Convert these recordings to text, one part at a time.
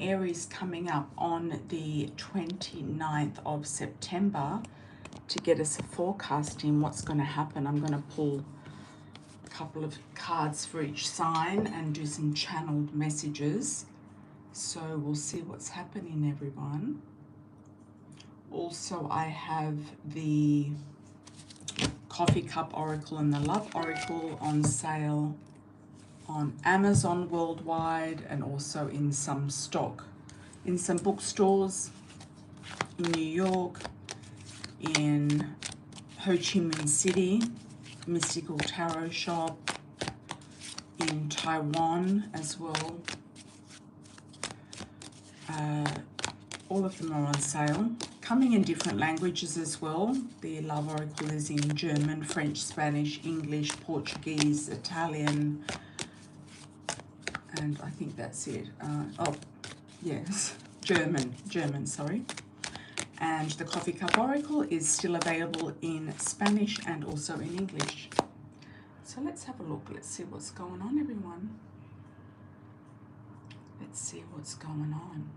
Aries coming up on the 29th of September to get us a forecast in what's going to happen. I'm going to pull a couple of cards for each sign and do some channeled messages. So we'll see what's happening, everyone. Also, I have the Coffee Cup Oracle and the Love Oracle on sale on Amazon worldwide, and also in some stock in some bookstores in New York, in Ho Chi Minh City, Mystical Tarot Shop, in Taiwan as well. All of them are on sale, coming in different languages as well. The Love Oracle is in German, French, Spanish, English, Portuguese, Italian, and I think that's it. Oh, yes, German, sorry. And the Coffee Cup Oracle is still available in Spanish and also in English. So let's have a look. Let's see what's going on, everyone. Let's see what's going on.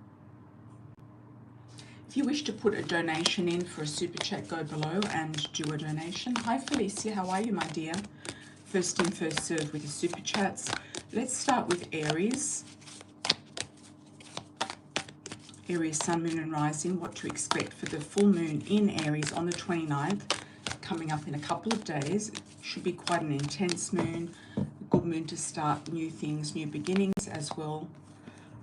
If you wish to put a donation in for a super chat, go below and do a donation. Hi Felicia, how are you, my dear? First in, first served with your super chats. Let's start with Aries. Aries, Sun, Moon and Rising. What to expect for the full moon in Aries on the 29th, coming up in a couple of days. It should be quite an intense moon. A good moon to start new things, new beginnings as well.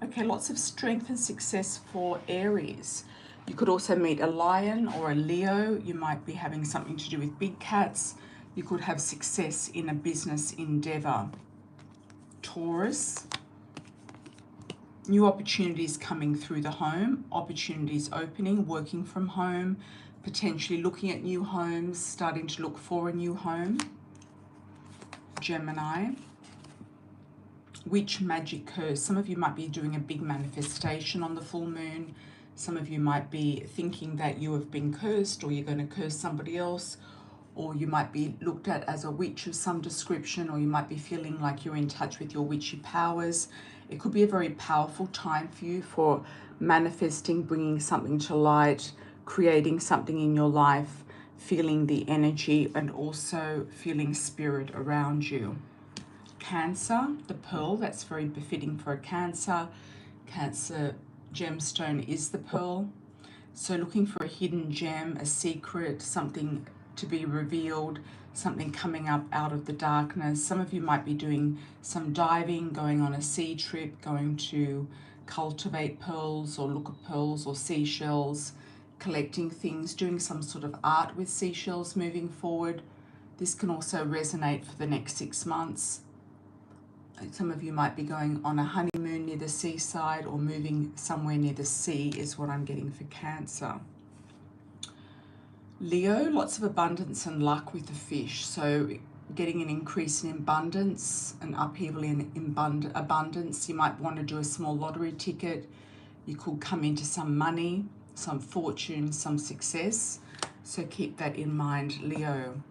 Okay, lots of strength and success for Aries. You could also meet a lion or a Leo. You might be having something to do with big cats. You could have success in a business endeavor. Taurus, new opportunities coming through the home, opportunities opening, working from home, potentially looking at new homes, starting to look for a new home. Gemini, witch, magic, curse. Some of you might be doing a big manifestation on the full moon. Some of you might be thinking that you have been cursed, or you're going to curse somebody else, or you might be looked at as a witch of some description, or you might be feeling like you're in touch with your witchy powers. It could be a very powerful time for you for manifesting, bringing something to light, creating something in your life, feeling the energy, and also feeling spirit around you. Cancer, the pearl, that's very befitting for a Cancer. Cancer gemstone is the pearl. So looking for a hidden gem, a secret, something to be revealed, something coming up out of the darkness. Some of you might be doing some diving, going on a sea trip, going to cultivate pearls or look at pearls or seashells, collecting things, doing some sort of art with seashells moving forward. This can also resonate for the next 6 months. Some of you might be going on a honeymoon near the seaside or moving somewhere near the sea is what I'm getting for Cancer. Leo, lots of abundance and luck with the fish. So getting an increase in abundance, an upheaval in abundance. You might want to do a small lottery ticket. You could come into some money, some fortune, some success. So keep that in mind, Leo.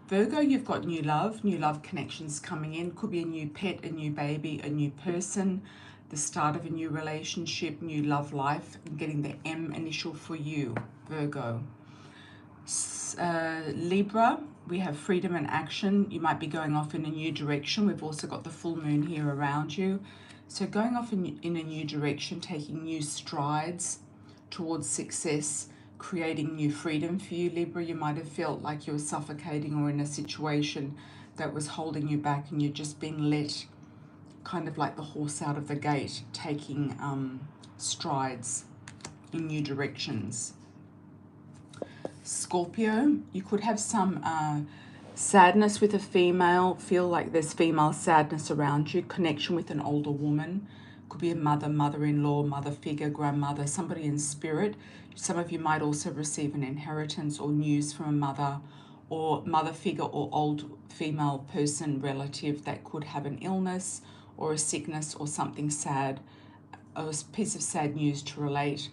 Virgo, you've got new love connections coming in. Could be a new pet, a new baby, a new person, the start of a new relationship, new love life. I'm getting the M initial for you, Virgo. Libra, we have freedom and action. You might be going off in a new direction. We've also got the full moon here around you. So going off in a new direction, taking new strides towards success, creating new freedom for you, Libra. You might have felt like you were suffocating or in a situation that was holding you back, and you're just being let, kind of like the horse out of the gate, taking strides in new directions. Scorpio, you could have some sadness with a female, feel like there's female sadness around you, connection with an older woman. Could be a mother, mother-in-law, mother figure, grandmother, somebody in spirit. Some of you might also receive an inheritance or news from a mother or mother figure or old female person, relative that could have an illness or a sickness or something sad, a piece of sad news to relate,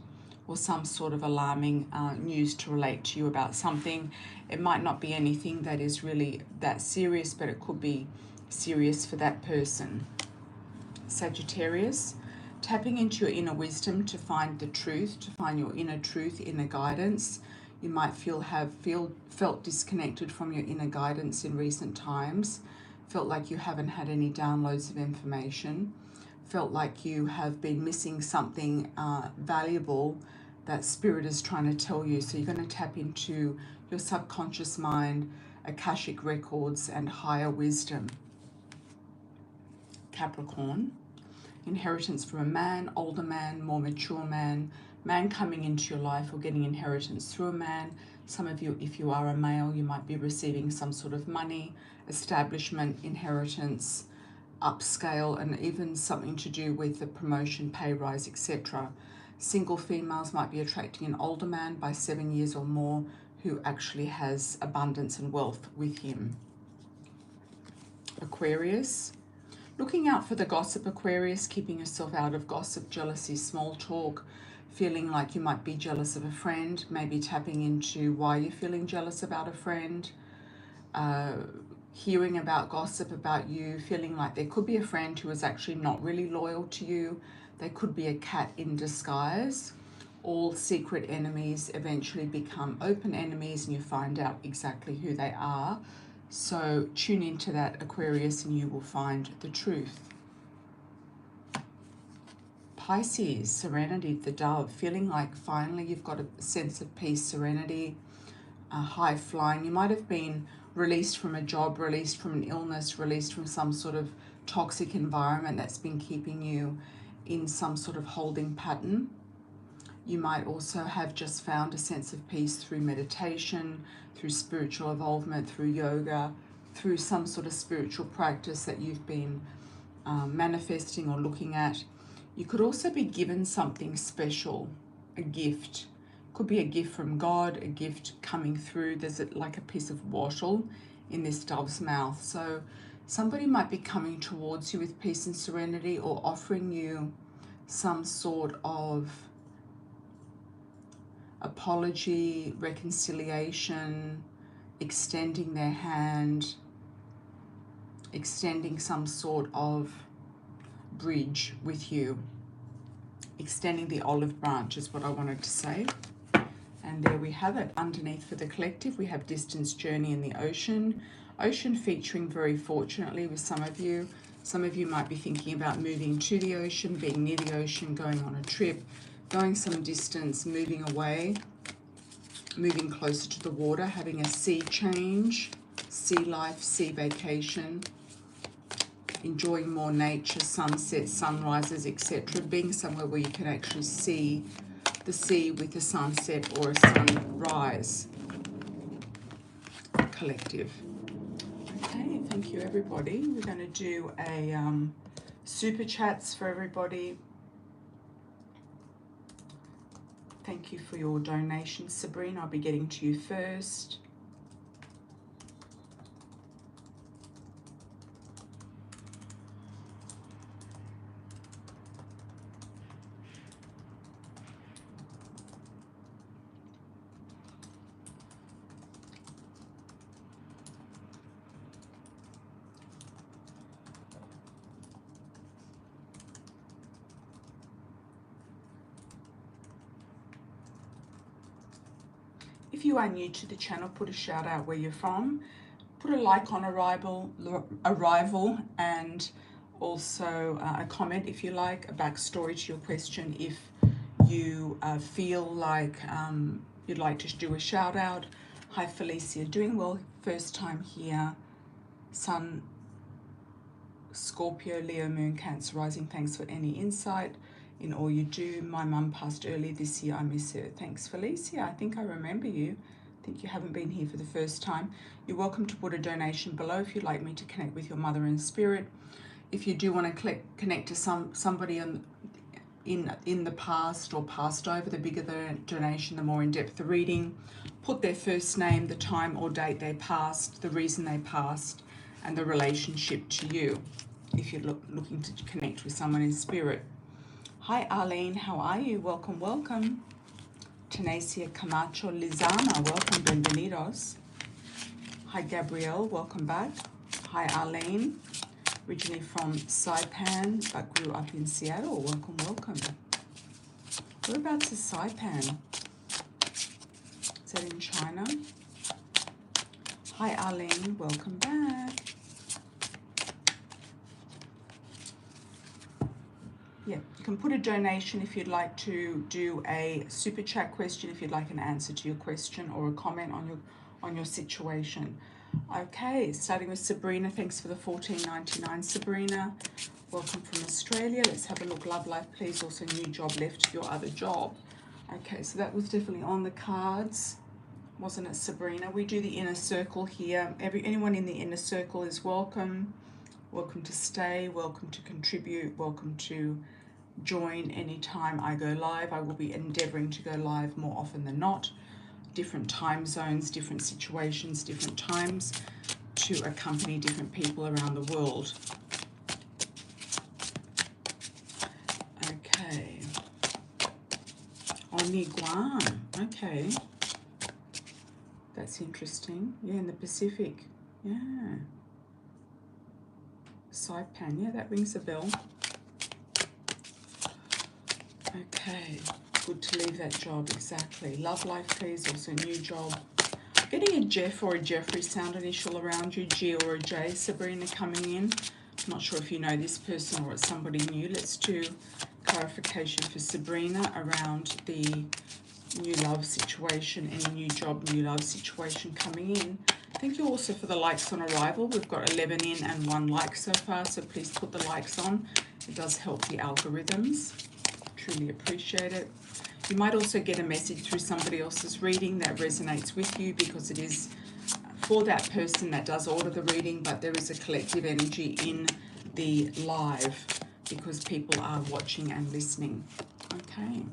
or some sort of alarming news to relate to you about something. It might not be anything that is really that serious, but it could be serious for that person. Sagittarius, tapping into your inner wisdom to find the truth, to find your inner truth, inner guidance. You might felt disconnected from your inner guidance in recent times, felt like you haven't had any downloads of information, felt like you have been missing something valuable that Spirit is trying to tell you. So you're going to tap into your subconscious mind, Akashic records, and higher wisdom. Capricorn, inheritance from a man, older man, more mature man, man coming into your life or getting inheritance through a man. Some of you, if you are a male, you might be receiving some sort of money, establishment, inheritance, upscale, and even something to do with the promotion, pay rise, etc. Single females might be attracting an older man by 7 years or more who actually has abundance and wealth with him. Aquarius, looking out for the gossip, Aquarius, keeping yourself out of gossip, jealousy, small talk, feeling like you might be jealous of a friend, maybe tapping into why you're feeling jealous about a friend, hearing about gossip about you, feeling like there could be a friend who is actually not really loyal to you. They could be a cat in disguise. All secret enemies eventually become open enemies and you find out exactly who they are. So tune into that, Aquarius, and you will find the truth. Pisces, serenity, the dove, feeling like finally you've got a sense of peace, serenity, high flying. You might have been released from a job, released from an illness, released from some sort of toxic environment that's been keeping you in some sort of holding pattern. You might also have just found a sense of peace through meditation, through spiritual involvement, through yoga, through some sort of spiritual practice that you've been manifesting or looking at. You could also be given something special, a gift. Could be a gift from God, a gift coming through. There's like a piece of wattle in this dove's mouth. So somebody might be coming towards you with peace and serenity or offering you some sort of apology, reconciliation, extending their hand, extending some sort of bridge with you. Extending the olive branch is what I wanted to say. And there we have it. Underneath for the collective, we have distance, journey in the ocean. Ocean featuring very fortunately with some of you. Some of you might be thinking about moving to the ocean, being near the ocean, going on a trip, going some distance, moving away, moving closer to the water, having a sea change, sea life, sea vacation, enjoying more nature, sunsets, sunrises, etc. Being somewhere where you can actually see the sea with a sunset or a sunrise. Collective. Okay, thank you everybody. We're going to do a super chats for everybody. Thank you for your donation, Sabrina. I'll be getting to you first. If you are new to the channel, put a shout out where you're from. Put a like on arrival, and also a comment if you like, a backstory to your question if you feel like you'd like to do a shout out. Hi Felicia, doing well, first time here. Sun, Scorpio, Leo, Moon, Cancer, Rising, thanks for any insight in all you do. My mum passed early this year, I miss her. Thanks Felicia, I think I remember you. I think you haven't been here for the first time. You're welcome to put a donation below if you'd like me to connect with your mother in spirit. If you do want to connect to somebody in the past or passed over, the bigger the donation, the more in-depth the reading. Put their first name, the time or date they passed, the reason they passed, and the relationship to you if you're looking to connect with someone in spirit. Hi Arlene, how are you? Welcome, welcome. Tenacia Camacho Lizana, welcome, bienvenidos. Hi Gabrielle, welcome back. Hi Arlene. Originally from Saipan, but grew up in Seattle. Welcome, welcome. Whereabouts is Saipan? Is that in China? Hi, Arlene. Welcome back. Yeah, you can put a donation if you'd like to do a super chat question, if you'd like an answer to your question or a comment on your situation. Okay, starting with Sabrina. Thanks for the $14.99, Sabrina. Welcome from Australia. Let's have a look. Love life, please. Also, new job left your other job. Okay, so that was definitely on the cards, wasn't it, Sabrina? We do the inner circle here. Anyone in the inner circle is welcome. Welcome to stay, welcome to contribute, welcome to join anytime I go live. I will be endeavoring to go live more often than not. Different time zones, different situations, different times to accompany different people around the world. Okay. On the Guam. Okay. That's interesting. Yeah, in the Pacific. Yeah. Saipan, yeah, that rings a bell. Okay, good to leave that job, exactly. Love life, please, also new job. Getting a Jeff or a Jeffrey sound initial around you, G or a J, Sabrina coming in. I'm not sure if you know this person or it's somebody new. Let's do clarification for Sabrina around the new love situation, any new job, new love situation coming in. Thank you also for the likes on arrival. We've got 11 in and 1 like so far, so please put the likes on. It does help the algorithms. Truly appreciate it. You might also get a message through somebody else's reading that resonates with you, because it is for that person that does order the reading, but there is a collective energy in the live because people are watching and listening. Okay.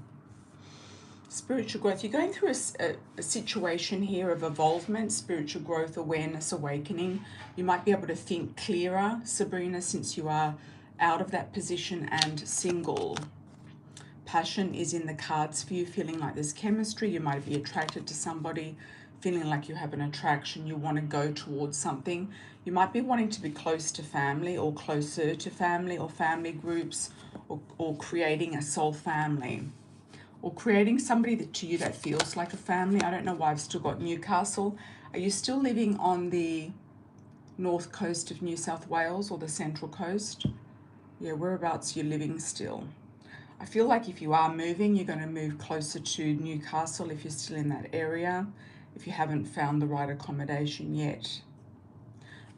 Spiritual growth. You're going through a situation here of evolvement, spiritual growth, awareness, awakening. You might be able to think clearer, Sabrina, since you are out of that position and single. Passion is in the cards for you, feeling like there's chemistry. You might be attracted to somebody, feeling like you have an attraction. You want to go towards something. You might be wanting to be close to family or closer to family or family groups, or creating a soul family. Or creating somebody to you that feels like a family. I don't know why I've still got Newcastle. Are you still living on the north coast of New South Wales or the central coast? Yeah, whereabouts you're living still? I feel like if you are moving, you're going to move closer to Newcastle if you're still in that area, if you haven't found the right accommodation yet.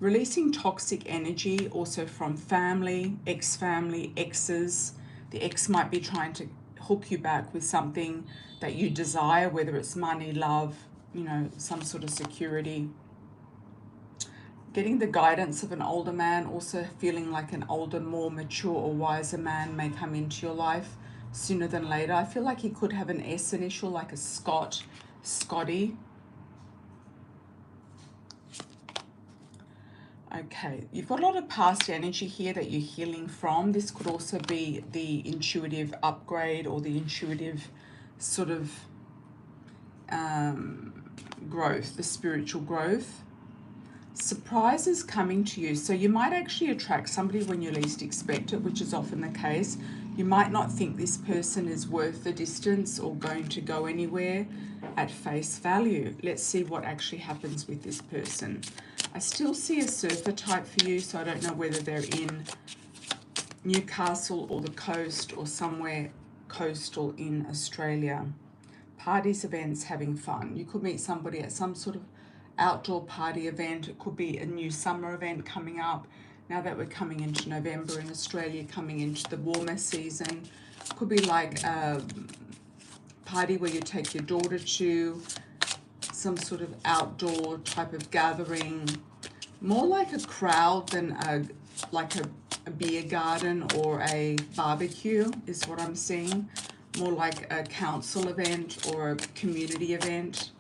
Releasing toxic energy also from family, ex-family, exes. The ex might be trying to hook you back with something that you desire, whether it's money, love, you know, some sort of security. Getting the guidance of an older man, also feeling like an older, more mature or wiser man may come into your life sooner than later. I feel like he could have an S initial, like a Scott, Scotty. Okay, you've got a lot of past energy here that you're healing from. This could also be the intuitive upgrade or the intuitive sort of growth, the spiritual growth. Surprises coming to you. So you might actually attract somebody when you least expect it, which is often the case. You might not think this person is worth the distance or going to go anywhere at face value. Let's see what actually happens with this person. I still see a surfer type for you, so I don't know whether they're in Newcastle or the coast or somewhere coastal in Australia. Parties, events, having fun. You could meet somebody at some sort of outdoor party event. It could be a new summer event coming up. Now that we're coming into November in Australia, coming into the warmer season. It could be like a party where you take your daughter to, some sort of outdoor type of gathering, more like a crowd than a beer garden or a barbecue is what I'm seeing. More like a council event or a community event.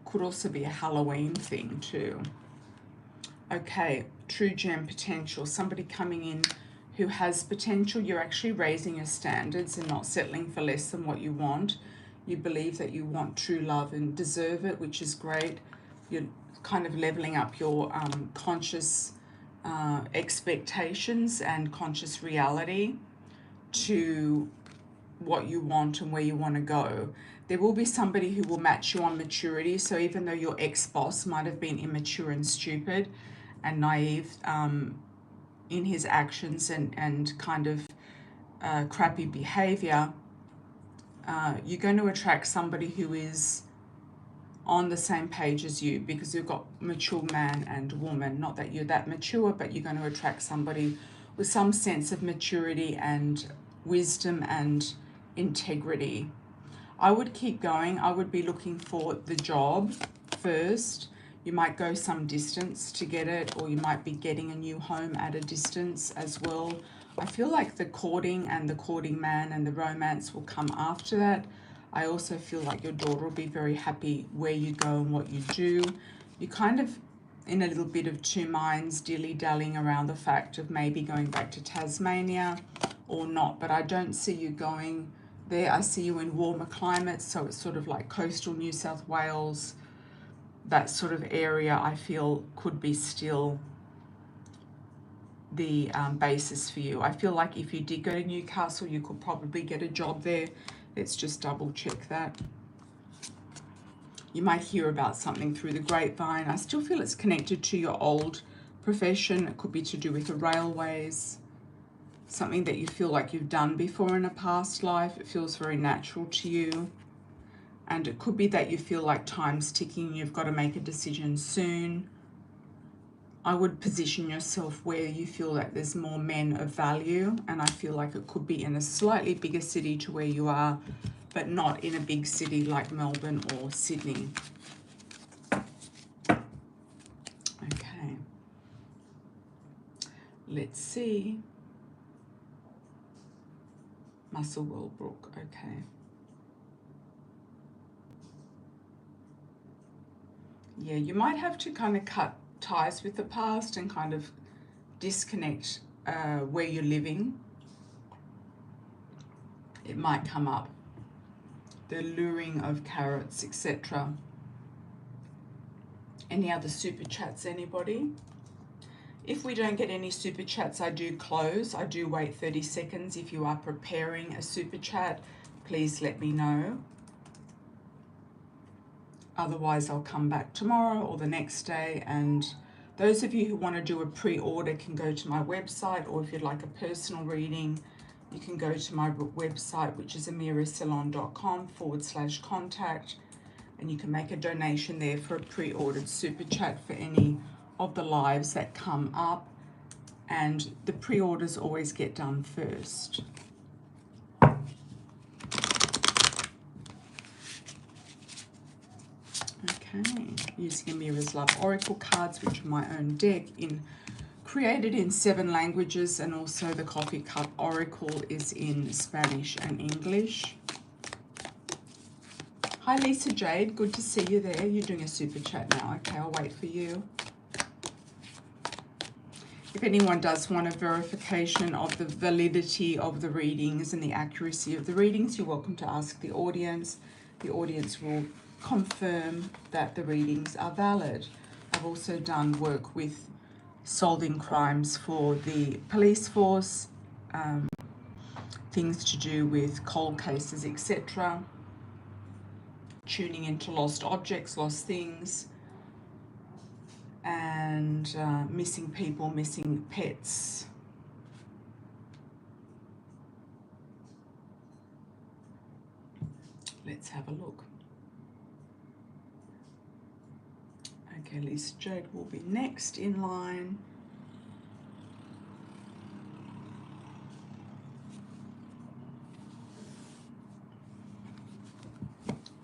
Could also be a Halloween thing too. Okay, true gem potential. Somebody coming in who has potential. You're actually raising your standards and not settling for less than what you want. You believe that you want true love and deserve it, which is great. You're kind of leveling up your conscious expectations and conscious reality to what you want and where you want to go. There will be somebody who will match you on maturity. So even though your ex-boss might have been immature and stupid and naive in his actions and kind of crappy behavior, you're going to attract somebody who is on the same page as you, because you've got mature man and woman. Not that you're that mature, but you're going to attract somebody with some sense of maturity and wisdom and integrity. I would keep going. I would be looking for the job first. You might go some distance to get it, or you might be getting a new home at a distance as well. I feel like the courting and the courting man and the romance will come after that. I also feel like your daughter will be very happy where you go and what you do. You're kind of in a little bit of two minds, dilly-dallying around the fact of maybe going back to Tasmania or not, but I don't see you going there. I see you in warmer climates, so it's sort of like coastal New South Wales, that sort of area. I feel could be still the basis for you. I feel like if you did go to Newcastle, you could probably get a job there. Let's just double check that. You might hear about something through the grapevine. I still feel it's connected to your old profession. It could be to do with the railways, something that you feel like you've done before in a past life. It feels very natural to you. And it could be that you feel like time's ticking. You've got to make a decision soon. I would position yourself where you feel that there's more men of value, and I feel like it could be in a slightly bigger city to where you are, but not in a big city like Melbourne or Sydney. Okay. Let's see. Musselwell-Brook, okay. Yeah, you might have to kind of cut ties with the past and kind of disconnect where you're living. It might come up. The luring of carrots, etc. Any other super chats, anybody? If we don't get any super chats, I do close. I do wait 30 seconds. If you are preparing a super chat, please let me know. Otherwise, I'll come back tomorrow or the next day. And those of you who want to do a pre-order can go to my website, or if you'd like a personal reading, you can go to my website, which is amirasalon.com/contact, and you can make a donation there for a pre-ordered super chat for any of the lives that come up. And the pre-orders always get done first. Okay, using Amira's Love Oracle cards, which are my own deck, created in 7 languages, and also the Coffee Cup Oracle is in Spanish and English. Hi Lisa Jade, good to see you there. You're doing a super chat now. Okay, I'll wait for you. If anyone does want a verification of the validity of the readings and the accuracy of the readings, you're welcome to ask the audience. The audience will confirm that the readings are valid. I've also done work with solving crimes for the police force, things to do with cold cases, etc. Tuning into lost objects, lost things, and missing people, missing pets. Let's have a look. Okay, Lisa Jade will be next in line.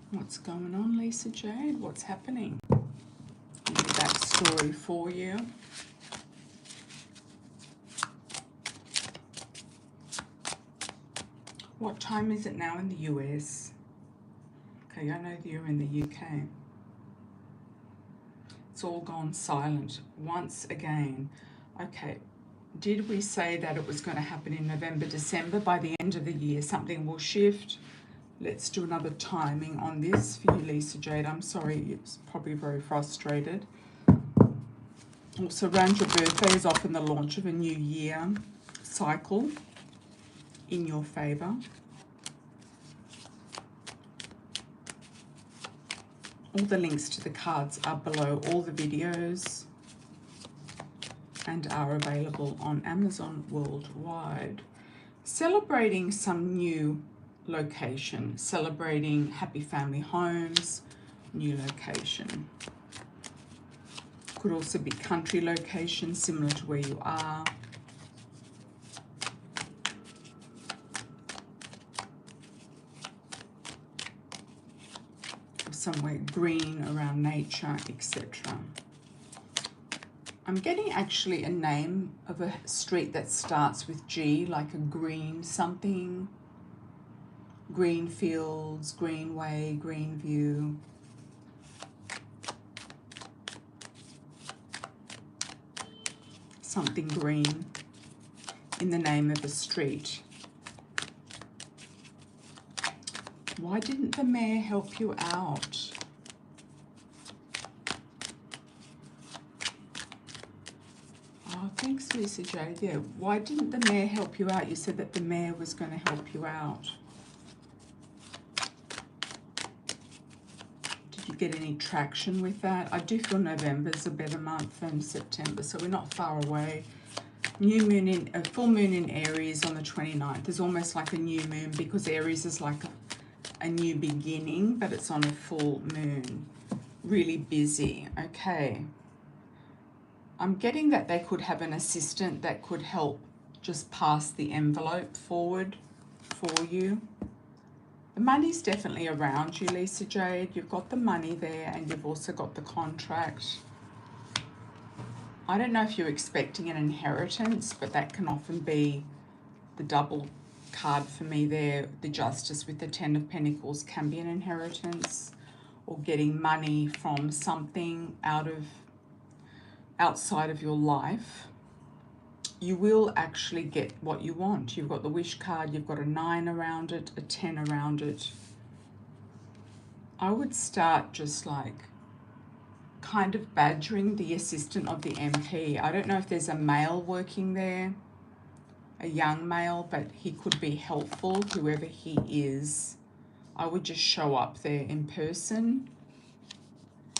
What's going on, Lisa Jade? What's happening? I'll do that story for you. What time is it now in the US? Okay, I know that you're in the UK. It's all gone silent once again. Okay, did we say that it was going to happen in November, December? By the end of the year, something will shift. Let's do another timing on this for you, Lisa Jade. I'm sorry, you're probably very frustrated. Also, around your birthday is often the launch of a new year cycle in your favor. All the links to the cards are below all the videos and are available on Amazon worldwide. Celebrating some new location, celebrating happy family homes, new location. Could also be country location, similar to where you are. Somewhere green around nature, etc. I'm getting actually a name of a street that starts with G, like a green something. Green fields, greenway, green view. Something green in the name of a street. Why didn't the mayor help you out? Oh, thanks, Lisa J. Yeah, why didn't the mayor help you out? You said that the mayor was going to help you out. Did you get any traction with that? I do feel November's a better month than September, so we're not far away. New moon in full moon in Aries on the 29th is almost like a new moon, because Aries is like a new beginning, but it's on a full moon. Really busy. Okay. I'm getting that they could have an assistant that could help just pass the envelope forward for you. The money's definitely around you, Lisa Jade. You've got the money there, and you've also got the contract. I don't know if you're expecting an inheritance, but that can often be the double card for me there. The Justice with the Ten of Pentacles can be an inheritance, or getting money from something outside of your life. You will actually get what you want. You've got the wish card, you've got a 9 around it, a 10 around it. I would start just like kind of badgering the assistant of the MP. I don't know if there's a male working there, a young male, but he could be helpful, whoever he is. I would just show up there in person.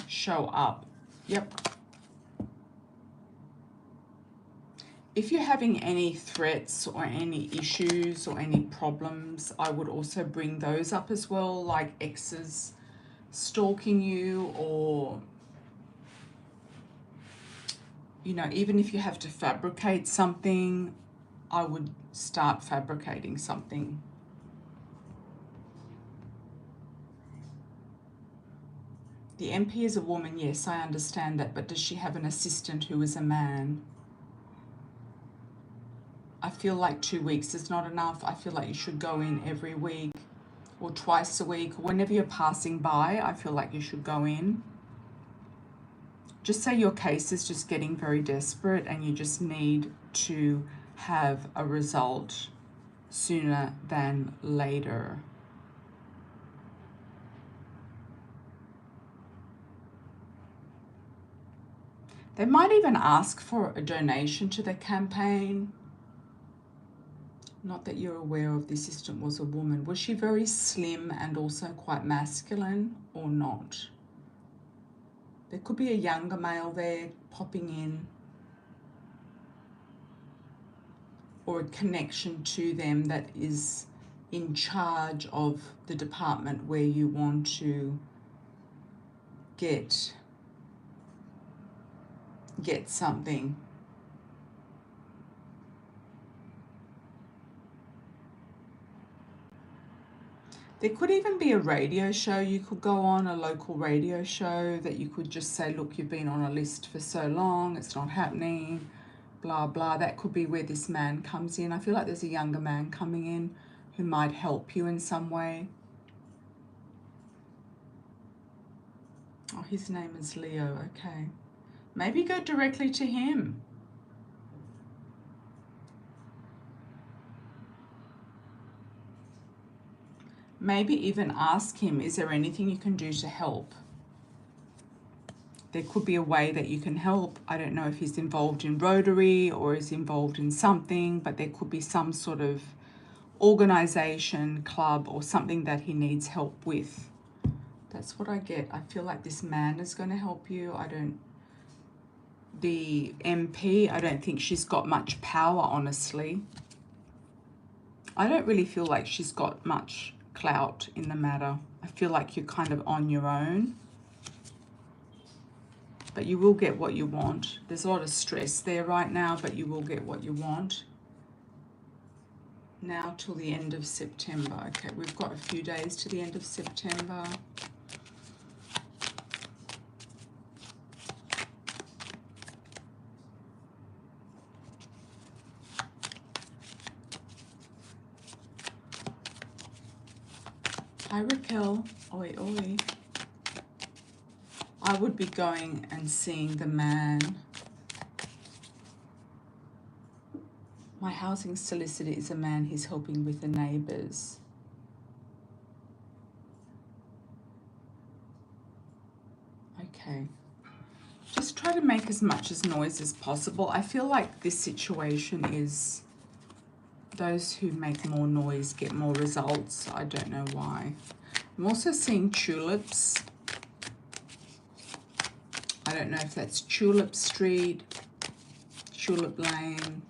Show up. Yep. If you're having any threats or any issues or any problems, I would also bring those up as well, like exes stalking you, or, you know, even if you have to fabricate something, I would start fabricating something. The MP is a woman, yes, I understand that, but does she have an assistant who is a man? I feel like 2 weeks is not enough. I feel like you should go in every week or twice a week. Whenever you're passing by, I feel like you should go in. Just say your case is just getting very desperate and you just need to have a result sooner than later. They might even ask for a donation to the campaign. Not that you're aware of. The assistant was a woman. Was she very slim and also quite masculine, or not? There could be a younger male there popping in, or a connection to them that is in charge of the department where you want to get something. There could even be a radio show you could go on, a local radio show that you could just say, look, you've been on a list for so long, it's not happening, blah, blah. That could be where this man comes in. I feel like there's a younger man coming in who might help you in some way. Oh, his name is Leo, okay. Maybe go directly to him. Maybe even ask him, is there anything you can do to help? there could be a way that you can help. I don't know if he's involved in Rotary or is involved in something, but there could be some sort of organization, club, or something that he needs help with. That's what I get. I feel like this man is going to help you. The MP, I don't think she's got much power, honestly. I don't really feel like she's got much clout in the matter. I feel like you're kind of on your own. But you will get what you want. There's a lot of stress there right now, but you will get what you want. Now till the end of September. Okay, we've got a few days to the end of September. Hi Raquel. Oi, oi. I would be going and seeing the man. My housing solicitor is a man. He's helping with the neighbours. Okay. Just try to make as much noise as possible. I feel like this situation is those who make more noise get more results. I don't know why. I'm also seeing tulips. I don't know if that's Tulip Street, Tulip Lane.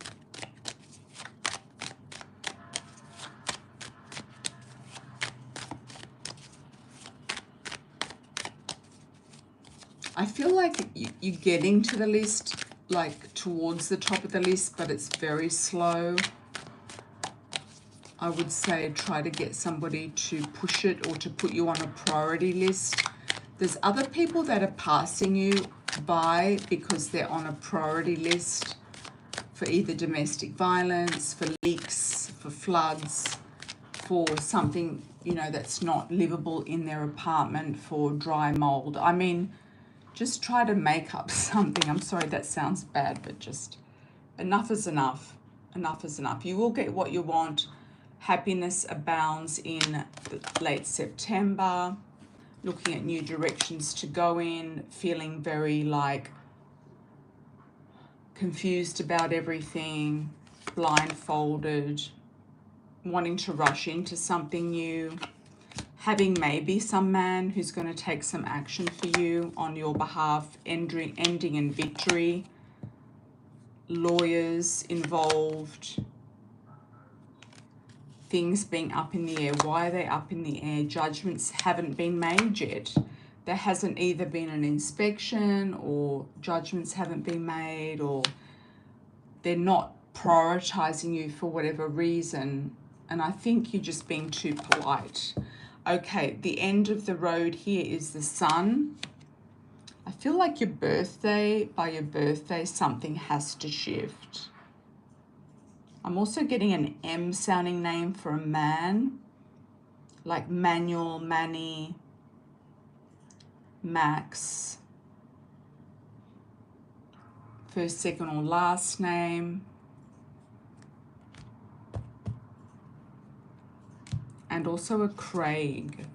I feel like you're getting to the list, like towards the top of the list, but it's very slow. I would say try to get somebody to push it or to put you on a priority list. There's other people that are passing you by because they're on a priority list for either domestic violence, for leaks, for floods, for something, you know, that's not livable in their apartment, for dry mold. I mean, just try to make up something. I'm sorry that sounds bad, but just enough is enough. Enough is enough. You will get what you want. Happiness abounds in late September. Looking at new directions to go in, feeling very like confused about everything, blindfolded, wanting to rush into something new, having maybe some man who's going to take some action for you on your behalf, ending in victory, lawyers involved, things being up in the air. Why are they up in the air? Judgments haven't been made yet. There hasn't either been an inspection, or judgments haven't been made, or they're not prioritizing you for whatever reason. And I think you're just being too polite. Okay, the end of the road here is the Sun. I feel like by your birthday, something has to shift. I'm also getting an M sounding name for a man, like Manuel, Manny, Max, first, second, or last name. And also a Craig.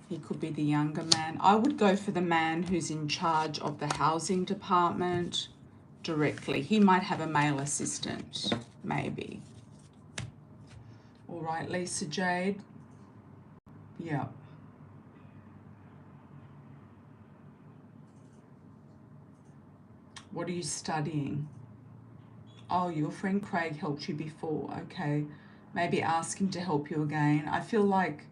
He could be the younger man. I would go for the man who's in charge of the housing department directly. He might have a male assistant, maybe. All right, Lisa Jade. Yeah. What are you studying? Oh, your friend Craig helped you before. Okay. Maybe ask him to help you again. I feel like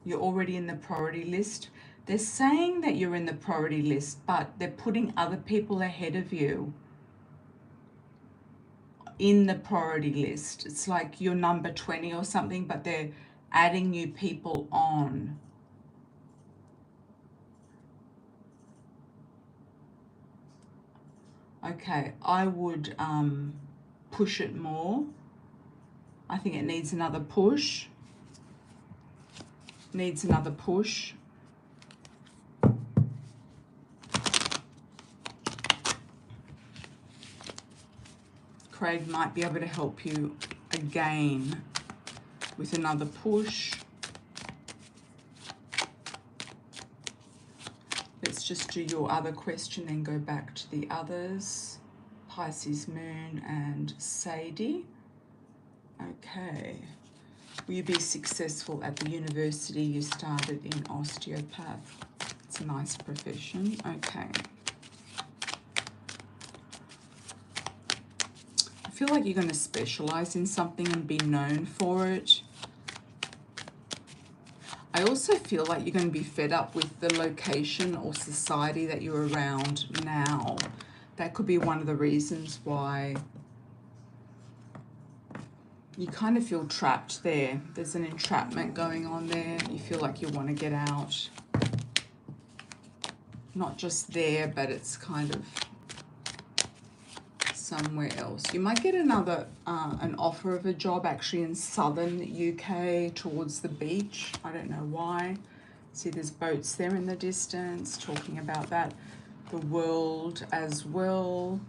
you're already in the priority list. They're saying that you're in the priority list, but they're putting other people ahead of you in the priority list. It's like you're number 20 or something, but they're adding new people on. Okay, I would push it more. I think it needs another push. Needs another push. Craig might be able to help you again with another push. just do your other question, then go back to the others. Pisces Moon and Sadie. Okay. Will you be successful at the university you started in osteopath? It's a nice profession. Okay. I feel like you're going to specialize in something and be known for it. I also feel like you're going to be fed up with the location or society that you're around now. That could be one of the reasons why you kind of feel trapped there. There's an entrapment going on there. You feel like you want to get out. Not just there, but it's kind of somewhere else. You might get another, an offer of a job actually in southern UK towards the beach. I don't know why. See, there's boats there in the distance talking about that. The world as well.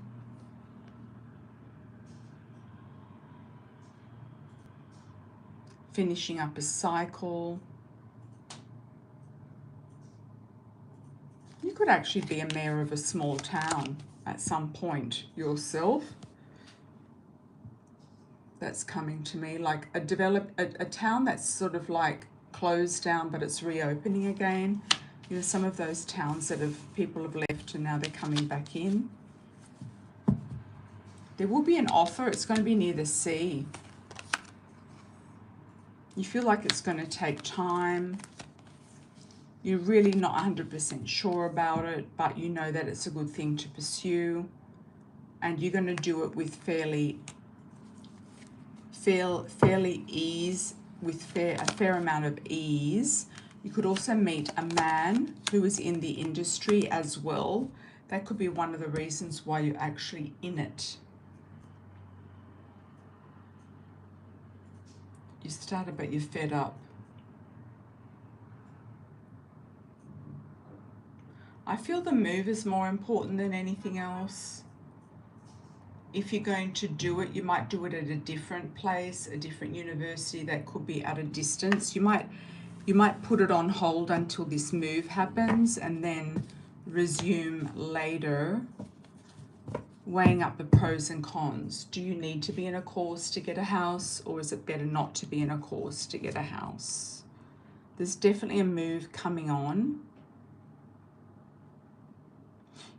Finishing up a cycle. You could actually be a mayor of a small town at some point yourself. That's coming to me, like a town that's sort of like closed down, but it's reopening again. You know, some of those towns that people have left and now they're coming back in. There will be an offer. It's going to be near the sea. You feel like it's going to take time. You're really not 100% sure about it, but you know that it's a good thing to pursue. And you're going to do it with fairly ease, with a fair amount of ease. You could also meet a man who is in the industry as well. That could be one of the reasons why you're actually in it. You started, but you're fed up. I feel the move is more important than anything else. If you're going to do it, you might do it at a different place, a different university that could be at a distance. You might put it on hold until this move happens and then resume later, weighing up the pros and cons. Do you need to be in a course to get a house, or is it better not to be in a course to get a house? There's definitely a move coming on.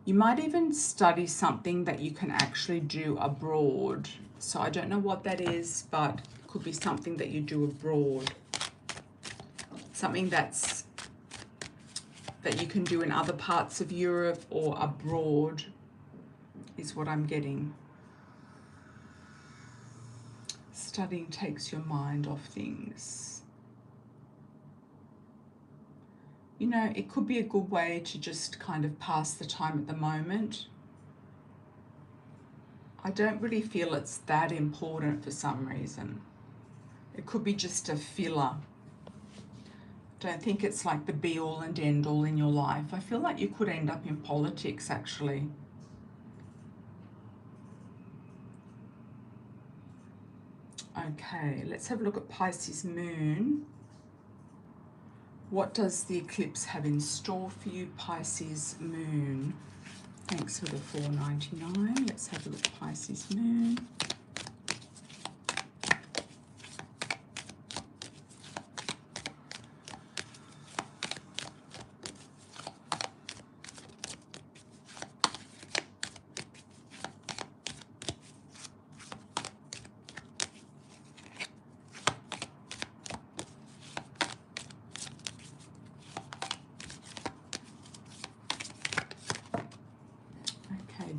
You might even study something that you can actually do abroad. So I don't know what that is, but it could be something that you do abroad. Something that you can do in other parts of Europe or abroad is what I'm getting. Studying takes your mind off things. You know, it could be a good way to just kind of pass the time at the moment. I don't really feel it's that important for some reason. It could be just a filler. Don't think it's like the be all and end all in your life. I feel like you could end up in politics actually. Okay, let's have a look at Pisces Moon. What does the eclipse have in store for you, Pisces Moon? Thanks for the $4.99. Let's have a look at Pisces Moon.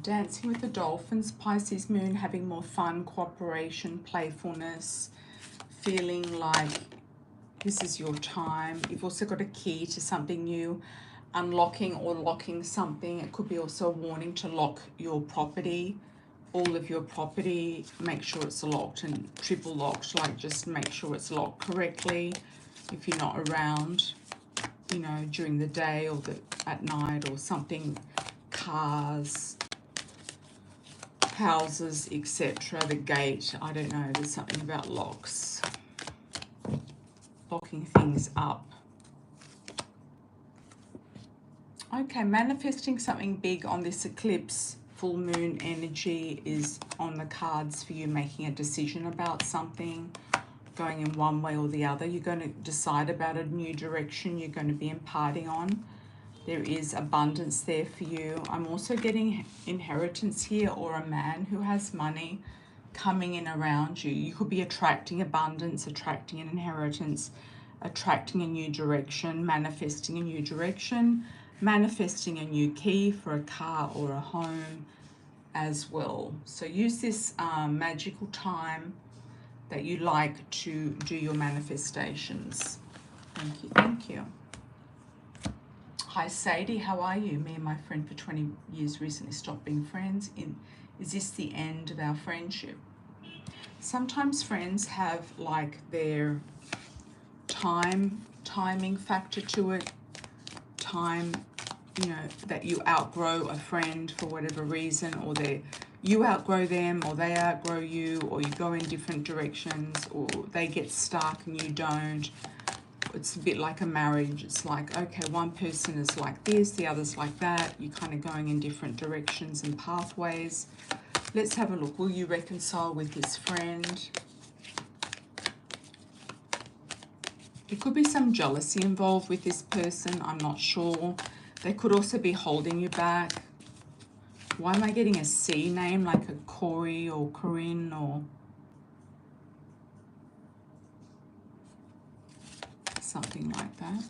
Dancing with the Dolphins, Pisces Moon, having more fun, cooperation, playfulness, feeling like this is your time. You've also got a key to something new, unlocking or locking something. It could be also a warning to lock your property, all of your property. Make sure it's locked and triple locked, like just make sure it's locked correctly if you're not around, you know, during the day or at night or something, cars, houses, etc. The gate, I don't know, there's something about locks, locking things up. Okay, manifesting something big on this eclipse full moon energy is on the cards for you, making a decision about something, going in one way or the other. You're going to decide about a new direction you're going to be imparting on. There is abundance there for you. I'm also getting inheritance here, or a man who has money coming in around you. You could be attracting abundance, attracting an inheritance, attracting a new direction, manifesting a new direction, manifesting a new key for a car or a home as well. So use this magical time that you like to do your manifestations. Thank you, thank you. Hi Sadie, how are you? Me and my friend for 20 years recently stopped being friends. Is this the end of our friendship? Sometimes friends have like their timing factor to it. Time, you know, that you outgrow a friend for whatever reason, or you outgrow them, or they outgrow you, or you go in different directions, or they get stuck and you don't. It's a bit like a marriage. It's like, okay, one person is like this, the other's like that. You're kind of going in different directions and pathways. Let's have a look. Will you reconcile with this friend? There could be some jealousy involved with this person. I'm not sure. They could also be holding you back. Why am I getting a C name, like a Corey or Corinne or something like that?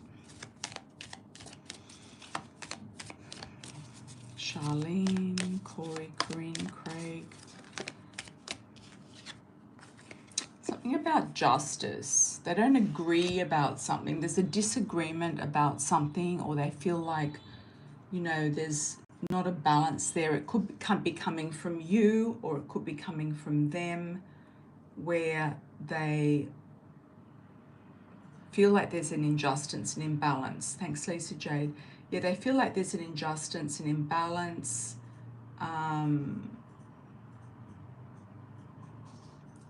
Charlene, Corey, Corinne, Craig. Something about justice. They don't agree about something. There's a disagreement about something, or they feel like, you know, there's not a balance there. It could be coming from you, or it could be coming from them, where they feel like there's an injustice, an imbalance. Thanks, Lisa Jade. Yeah, they feel like there's an injustice, an imbalance.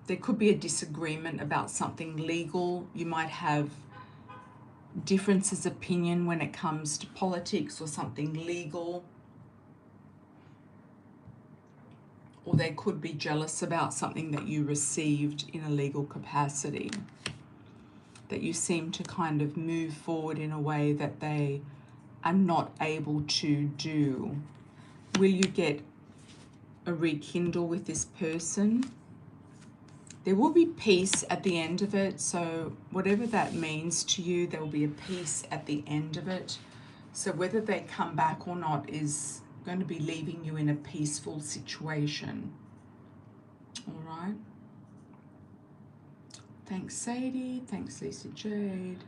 There could be a disagreement about something legal. You might have differences of opinion when it comes to politics or something legal. Or they could be jealous about something that you received in a legal capacity, that you seem to kind of move forward in a way that they are not able to do. Will you get a rekindle with this person? There will be peace at the end of it. So whatever that means to you, there will be a peace at the end of it. So whether they come back or not is going to be leaving you in a peaceful situation. All right. Thanks, Sadie. Thanks, Lisa Jade.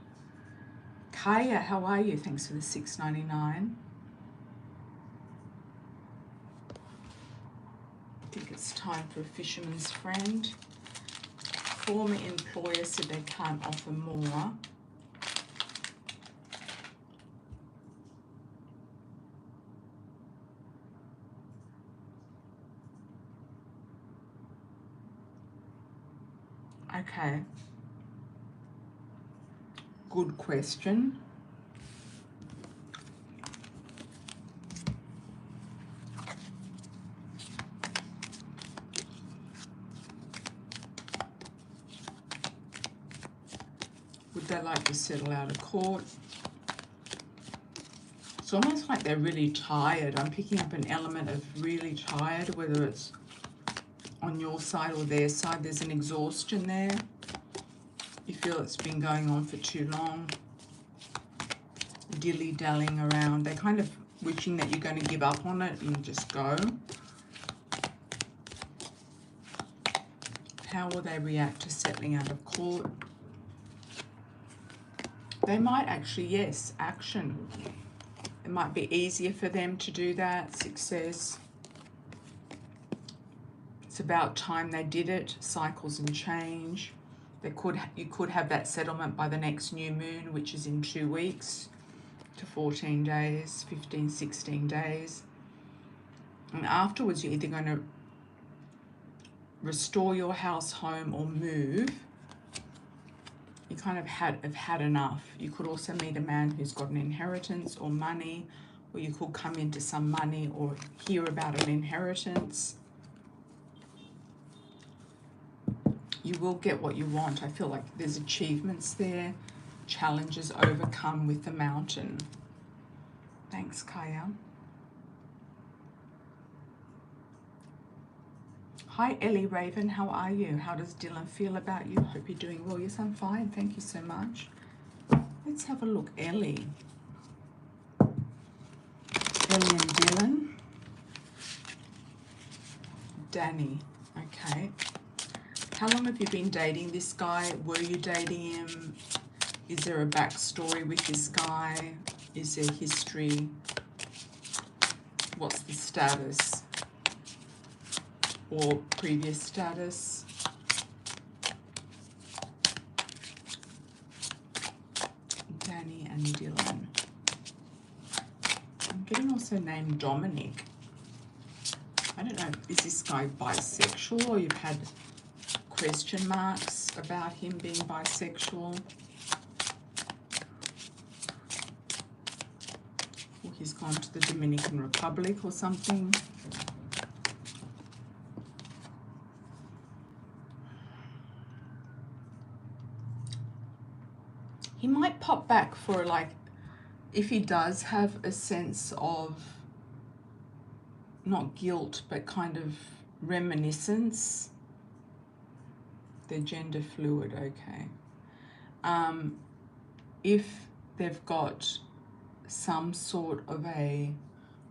Kaya, how are you? Thanks for the $6.99. I think it's time for a fisherman's friend. Former employer said they can't offer more. Okay. Good question. Would they like to settle out of court? It's almost like they're really tired. I'm picking up an element of really tired, whether it's on your side or their side. There's an exhaustion there. You feel it's been going on for too long. Dilly-dallying around. They're kind of wishing that you're going to give up on it and just go. How will they react to settling out of court? They might actually, yes, action. It might be easier for them to do that. Success. It's about time they did it. Cycles and change. You could have that settlement by the next new moon, which is in 2 weeks to 14 days, 15, 16 days. And afterwards, you're either going to restore your house, home, or move. You kind of have had enough. You could also meet a man who's got an inheritance or money or you could come into some money or hear about an inheritance. You will get what you want. I feel like there's achievements there, challenges overcome with the Mountain. Thanks, Kaya. Hi, Ellie Raven. How are you? How does Dylan feel about you? Hope you're doing well. Yes, I'm fine. Thank you so much. Let's have a look. Ellie and Dylan. Danny. Okay. How long have you been dating this guy? Were you dating him? Is there a backstory with this guy? Is there history? What's the status or previous status? Danny and Dylan. I'm getting also named Dominic. I don't know, is this guy bisexual, or you've had question marks about him being bisexual? Or he's gone to the Dominican Republic or something. He might pop back for, like, if he does have a sense of not guilt but kind of reminiscence. They're gender fluid, okay. If they've got some sort of a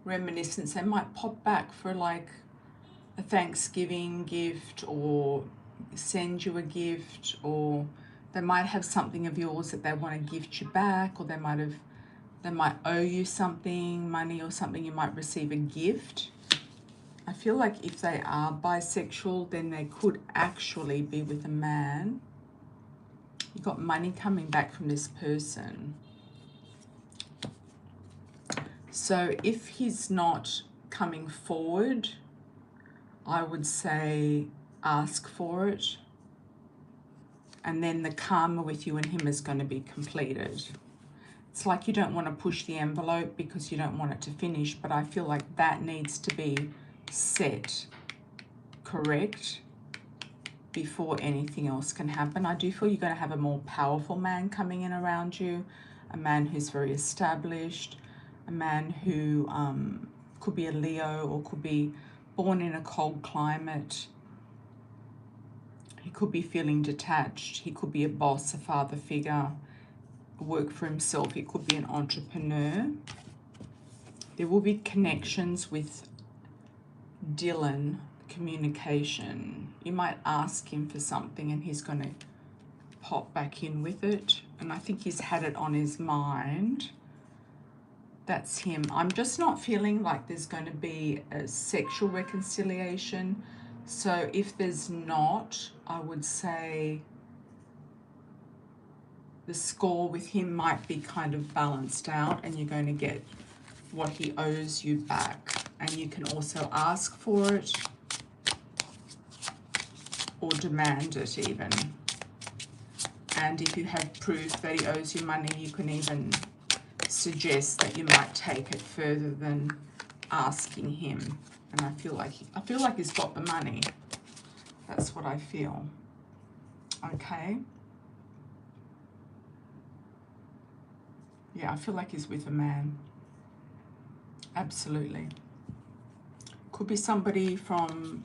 reminiscence, they might pop back for like a Thanksgiving gift, or send you a gift, or they might have something of yours that they want to gift you back, or they might owe you something, money or something. You might receive a gift. I feel like if they are bisexual, then they could actually be with a man. You've got money coming back from this person. So if he's not coming forward, I would say ask for it. And then the karma with you and him is going to be completed. It's like you don't want to push the envelope because you don't want it to finish, but I feel like that needs to be set correct before anything else can happen. I do feel you're going to have a more powerful man coming in around you, a man who's very established, a man who could be a Leo or could be born in a cold climate. He could be feeling detached. He could be a boss, a father figure, work for himself. He could be an entrepreneur. There will be connections with Dylan, communication. You might ask him for something and he's going to pop back in with it. And I think he's had it on his mind. That's him. I'm just not feeling like there's going to be a sexual reconciliation. So if there's not, I would say the score with him might be kind of balanced out, and you're going to get what he owes you back. And you can also ask for it or demand it even. And if you have proof that he owes you money, you can even suggest that you might take it further than asking him. And I feel like he's got the money. That's what I feel. Okay. Yeah, I feel like he's with a man. Absolutely. Could be somebody from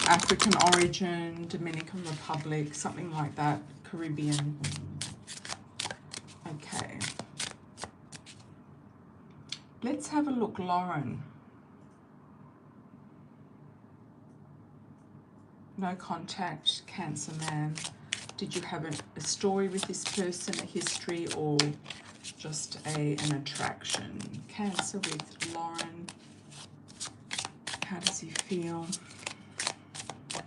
African origin, Dominican Republic, something like that, Caribbean. Okay. Let's have a look, Lauren. No contact, Cancer man. Did you have a story with this person, a history, or just an attraction? Cancer with Lauren. How does he feel? I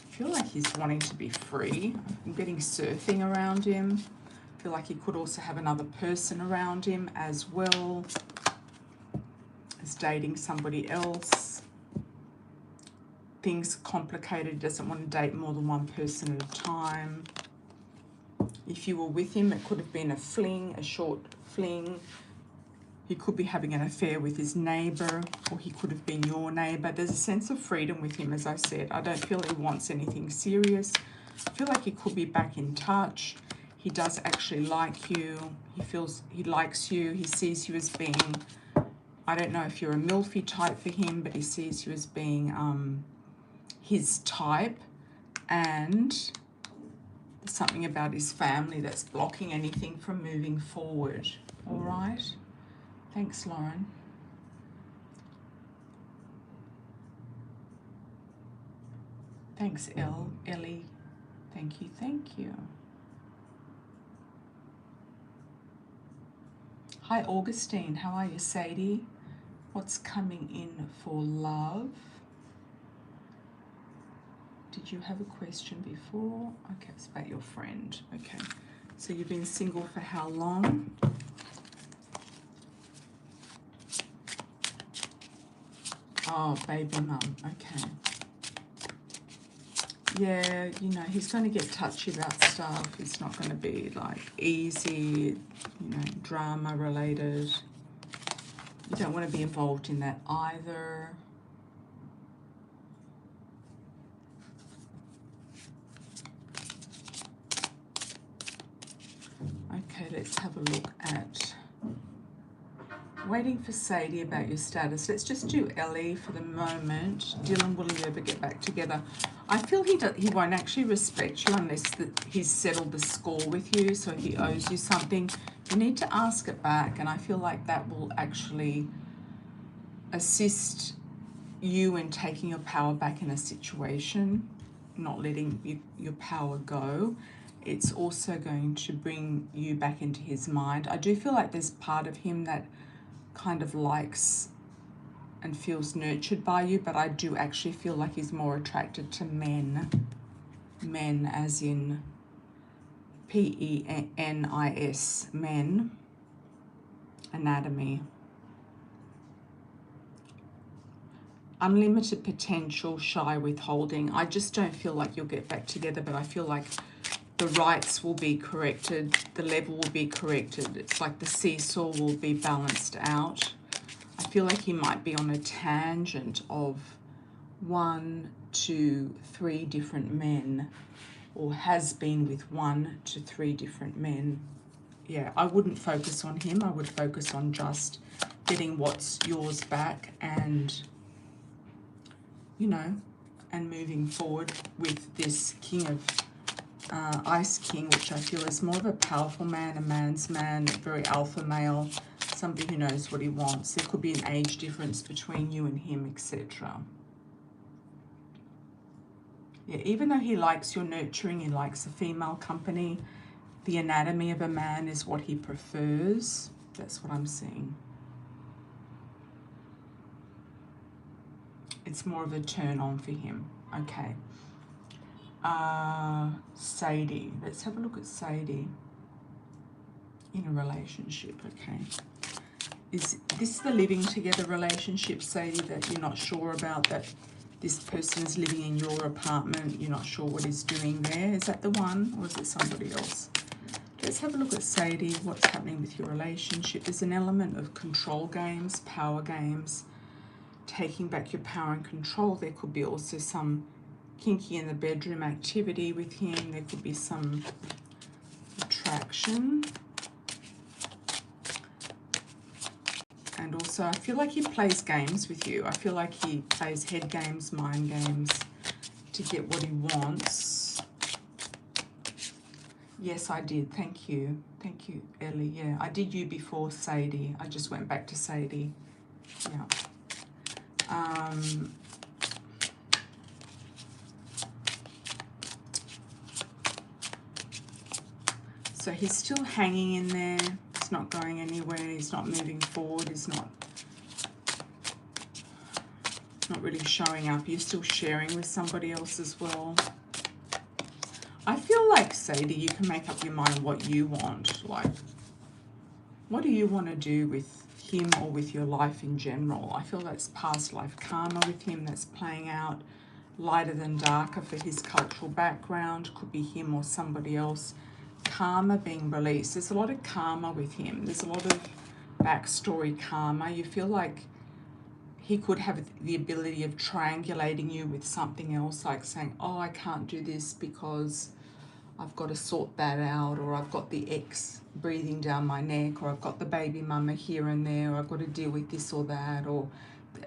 feel like he's wanting to be free. I'm getting surfing around him. I feel like he could also have another person around him as well as dating somebody else. Things complicated. He doesn't want to date more than one person at a time. If you were with him, it could have been a fling, a short fling. He could be having an affair with his neighbour, or he could have been your neighbour. There's a sense of freedom with him, as I said. I don't feel he wants anything serious. I feel like he could be back in touch. He does actually like you. He feels he likes you. He sees you as being, I don't know if you're a milfy type for him, but he sees you as being his type. And there's something about his family that's blocking anything from moving forward. All right. Thanks, Lauren. Thanks, Ellie. Thank you, thank you. Hi, Augustine. How are you, Sadie? What's coming in for love? Did you have a question before? Okay, it's about your friend. Okay, so you've been single for how long? Oh, baby mum. Okay. Yeah, you know, he's going to get touchy about stuff. It's not going to be like easy, you know, drama related. You don't want to be involved in that either. Okay, let's have a look at waiting for Sadie about your status. Let's just do Ellie for the moment. Dylan, will you ever get back together? I feel he won't actually respect you unless he's settled the score with you. So if he owes you something, you need to ask it back. And I feel like that will actually assist you in taking your power back in a situation, not letting your power go. It's also going to bring you back into his mind. I do feel like there's part of him that kind of likes and feels nurtured by you, but I do actually feel like he's more attracted to men as in P-E-N-I-S, men, anatomy. Unlimited potential, shy, withholding. I just don't feel like you'll get back together, but I feel like the rights will be corrected, the level will be corrected. It's like the seesaw will be balanced out. I feel like he might be on a tangent of 1 to 3 different men, or has been with 1 to 3 different men. Yeah, I wouldn't focus on him. I would focus on just getting what's yours back and, you know, and moving forward with this King of Ice King, which I feel is more of a powerful man, a man's man, a very alpha male, somebody who knows what he wants. There could be an age difference between you and him, etc. Yeah, even though he likes your nurturing, he likes a female company, the anatomy of a man is what he prefers. That's what I'm seeing. It's more of a turn on for him. Okay. Sadie. Let's have a look at Sadie in a relationship. Okay. Is this the living together relationship, Sadie, that you're not sure about, that this person is living in your apartment, you're not sure what he's doing there? Is that the one, or is it somebody else? Let's have a look at Sadie, what's happening with your relationship. There's an element of control games, power games, taking back your power and control. There could be also some kinky in the bedroom activity with him. There could be some attraction. And also, I feel like he plays games with you. I feel like he plays head games, mind games to get what he wants. Yes, I did. Thank you. Thank you, Ellie. Yeah, I did you before Sadie. I just went back to Sadie. Yeah. So he's still hanging in there. He's not going anywhere. He's not moving forward. He's not really showing up. You're still sharing with somebody else as well. I feel like, Sadie, you can make up your mind what you want. Like, what do you want to do with him or with your life in general? I feel that's past life karma with him that's playing out, lighter than darker for his cultural background. Could be him or somebody else. Karma being released. There's a lot of karma with him. There's a lot of backstory karma. You feel like he could have the ability of triangulating you with something else, like saying, oh, I can't do this because I've got to sort that out, or I've got the ex breathing down my neck, or I've got the baby mama here and there, or I've got to deal with this or that. Or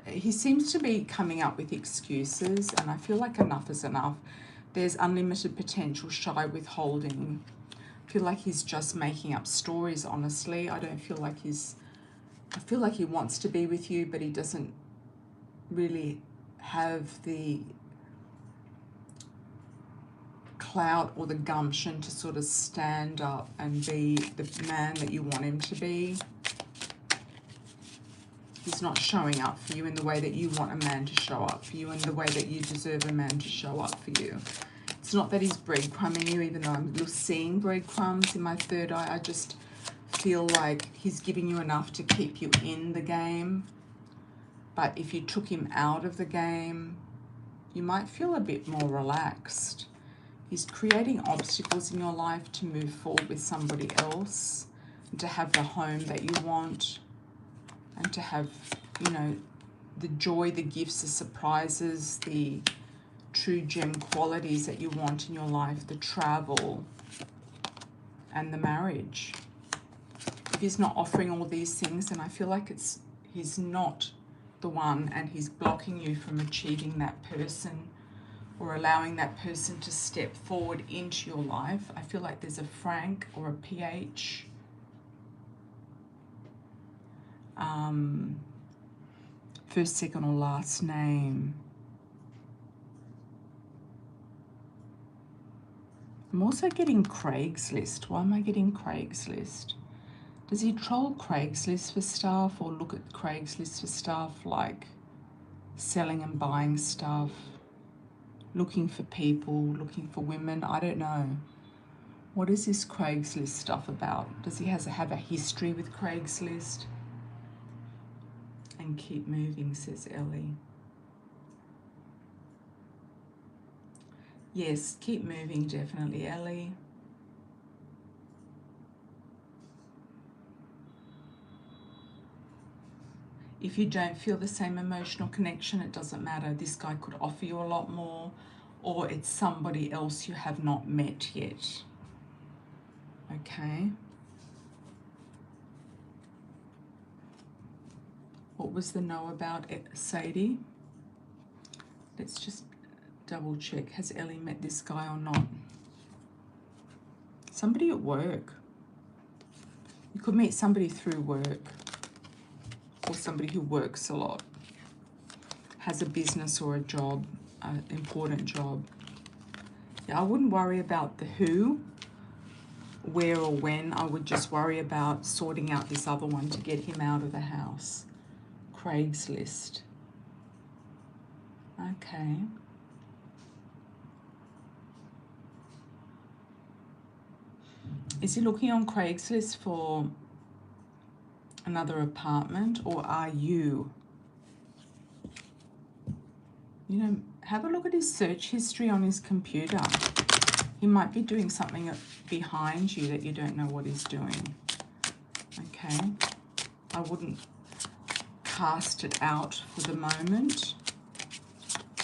he seems to be coming up with excuses, and I feel like enough is enough. There's unlimited potential, shy withholding. I feel like he's just making up stories, honestly. I don't feel like I feel like he wants to be with you, but he doesn't really have the clout or the gumption to sort of stand up and be the man that you want him to be. He's not showing up for you in the way that you want a man to show up for you, in the way that you deserve a man to show up for you. It's not that he's breadcrumbing you, even though I'm seeing breadcrumbs in my third eye. I just feel like he's giving you enough to keep you in the game. But if you took him out of the game, you might feel a bit more relaxed. He's creating obstacles in your life to move forward with somebody else, and to have the home that you want, and to have, you know, the joy, the gifts, the surprises, the true gem qualities that you want in your life, the travel and the marriage. If he's not offering all these things, then I feel like he's not the one, and he's blocking you from achieving that person or allowing that person to step forward into your life. I feel like there's a Frank or a PH. First, second, or last name. I'm also getting Craigslist. Why am I getting Craigslist? Does he troll Craigslist for stuff, or look at Craigslist for stuff like selling and buying stuff, looking for people, looking for women? I don't know. What is this Craigslist stuff about? Does he have a history with Craigslist? And keep moving, says Ellie. Yes, keep moving, definitely, Ellie. If you don't feel the same emotional connection, it doesn't matter. This guy could offer you a lot more, or it's somebody else you have not met yet. Okay. What was the no about it, Sadie? Let's just double check. Has Ellie met this guy or not? Somebody at work. You could meet somebody through work, or somebody who works a lot, has a business or a job, an important job. Yeah, I wouldn't worry about the who, where or when. I would just worry about sorting out this other one to get him out of the house. Craigslist. Okay. Is he looking on Craigslist for another apartment, or are you? You know, have a look at his search history on his computer. He might be doing something behind you that you don't know what he's doing. Okay. I wouldn't cast it out for the moment.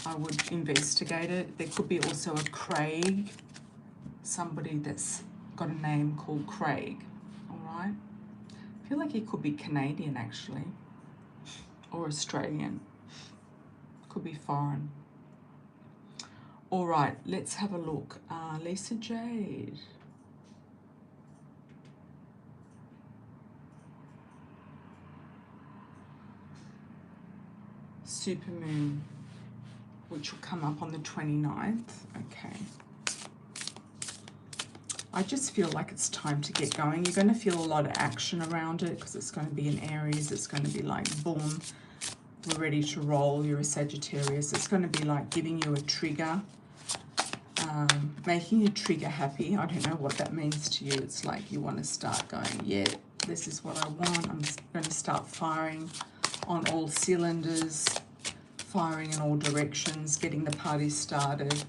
I would investigate it. There could be also a Craig, somebody that's got a name called Craig. All right. I feel like he could be Canadian, actually, or Australian. Could be foreign. All right, let's have a look. Lisa Jade. Supermoon, which will come up on the 29th. Okay. I just feel like it's time to get going. You're going to feel a lot of action around it, because it's going to be in Aries. It's going to be like, boom, we're ready to roll. You're a Sagittarius. It's going to be like giving you a trigger, making your trigger happy. I don't know what that means to you. It's like you want to start going, yeah, this is what I want. I'm going to start firing on all cylinders, firing in all directions, getting the party started.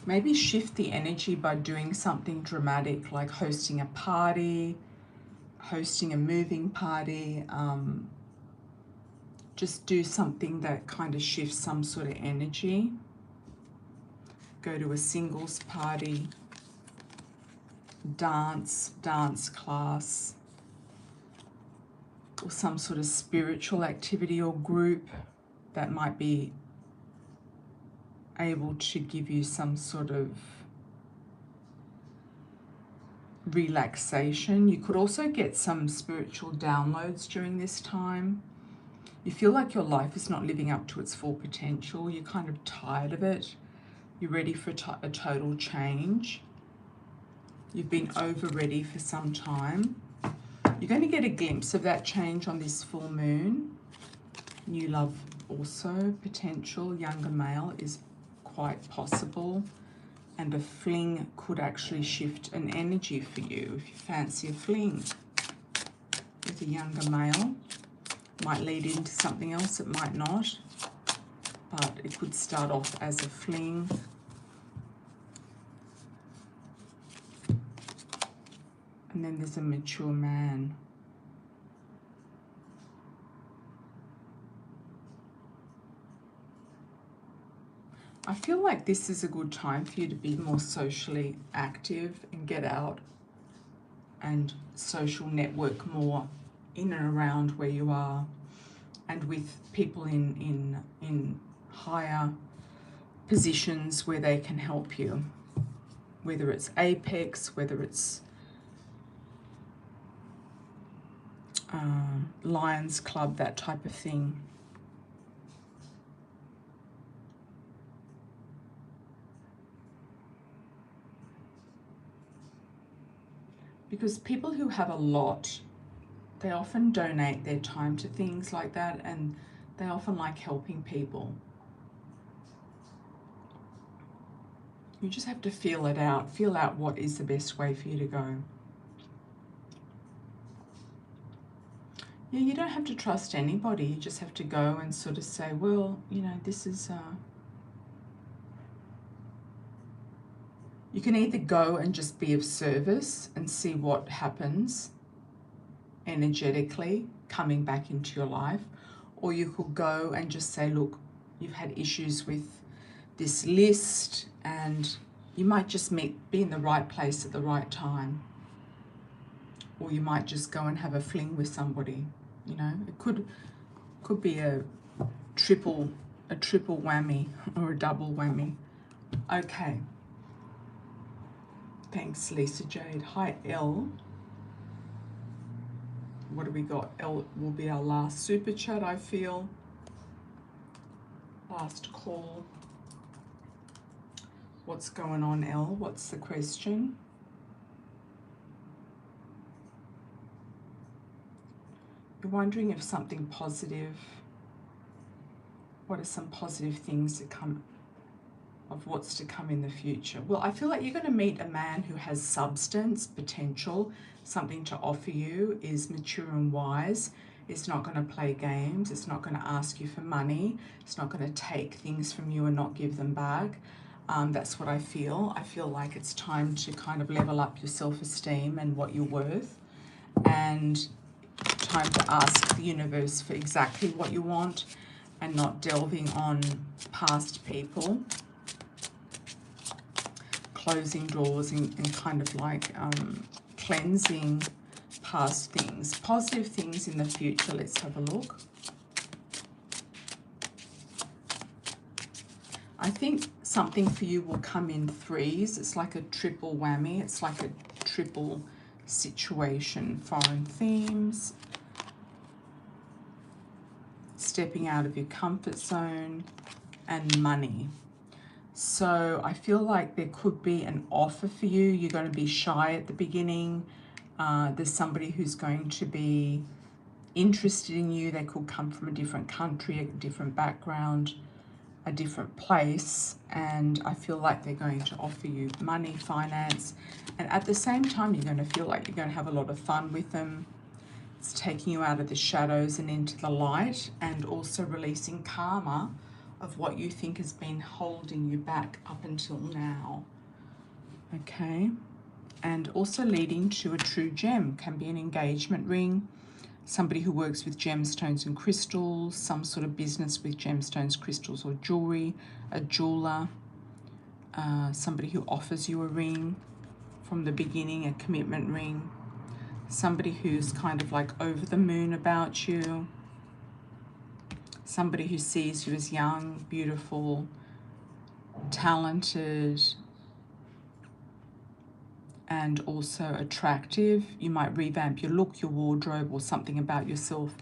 Maybe shift the energy by doing something dramatic, like hosting a party, hosting a moving party, just do something that kind of shifts some sort of energy. Go to a singles party, dance class, or some sort of spiritual activity or group that might be able to give you some sort of relaxation. You could also get some spiritual downloads during this time. You feel like your life is not living up to its full potential. You're kind of tired of it. You're ready for a total change. You've been over ready for some time. You're going to get a glimpse of that change on this full moon. New love also, potential, younger male is quite possible. And a fling could actually shift an energy for you if you fancy a fling with a younger male. Might lead into something else, it might not. But it could start off as a fling. And then there's a mature man. I feel like this is a good time for you to be more socially active and get out and social network more in and around where you are, and with people in higher positions where they can help you, whether it's Apex, whether it's Lions Club, that type of thing. Because people who have a lot, they often donate their time to things like that, and they often like helping people. You just have to feel it out. Feel out what is the best way for you to go. Yeah, you don't have to trust anybody. You just have to go and sort of say, well, you know, this is... You can either go and just be of service and see what happens energetically coming back into your life, or you could go and just say, look, you've had issues with this list, and you might just be in the right place at the right time, or you might just go and have a fling with somebody. You know, it could be a triple whammy or a double whammy. Okay. Thanks, Lisa Jade. Hi, L. What do we got? L will be our last super chat, I feel. Last call. What's going on, L? What's the question? You're wondering if something positive, what are some positive things that come, of what's to come in the future? Well, I feel like you're going to meet a man who has substance, potential, something to offer you, is mature and wise. It's not going to play games. It's not going to ask you for money. It's not going to take things from you and not give them back. That's what I feel. I feel like it's time to kind of level up your self-esteem and what you're worth, and time to ask the universe for exactly what you want and not delving on past people, closing doors and kind of like cleansing past things. Positive things in the future. Let's have a look. I think something for you will come in threes. It's like a triple whammy. It's like a triple situation. Foreign themes, stepping out of your comfort zone, and money. So I feel like there could be an offer for you. You're going to be shy at the beginning. There's somebody who's going to be interested in you. They could come from a different country, a different background, a different place, and I feel like they're going to offer you money, finance, and at the same time you're going to feel like you're going to have a lot of fun with them. It's taking you out of the shadows and into the light, and also releasing karma of what you think has been holding you back up until now. Okay, and also leading to a true gem. Can be an engagement ring, somebody who works with gemstones and crystals, some sort of business with gemstones, crystals, or jewelry, a jeweler, somebody who offers you a ring from the beginning, a commitment ring, somebody who's kind of like over the moon about you, somebody who sees you as young, beautiful, talented, and also attractive. You might revamp your look, your wardrobe, or something about yourself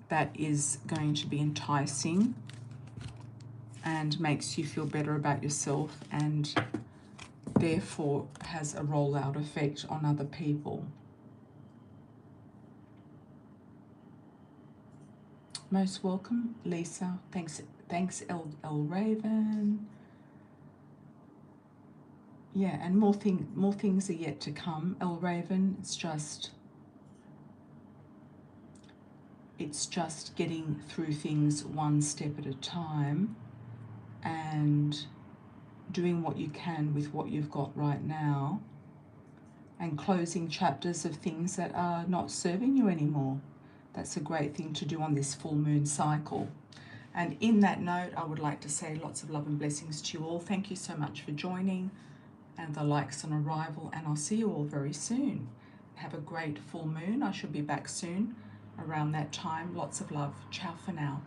that is going to be enticing and makes you feel better about yourself, and therefore has a rollout effect on other people. Most welcome, Lisa. Thanks, L Raven. Yeah, and more things are yet to come, L Raven. It's just getting through things one step at a time and doing what you can with what you've got right now, and closing chapters of things that are not serving you anymore. That's a great thing to do on this full moon cycle. And in that note, I would like to say lots of love and blessings to you all. Thank you so much for joining, and the likes on arrival, and I'll see you all very soon. Have a great full moon. I should be back soon around that time. Lots of love. Ciao for now.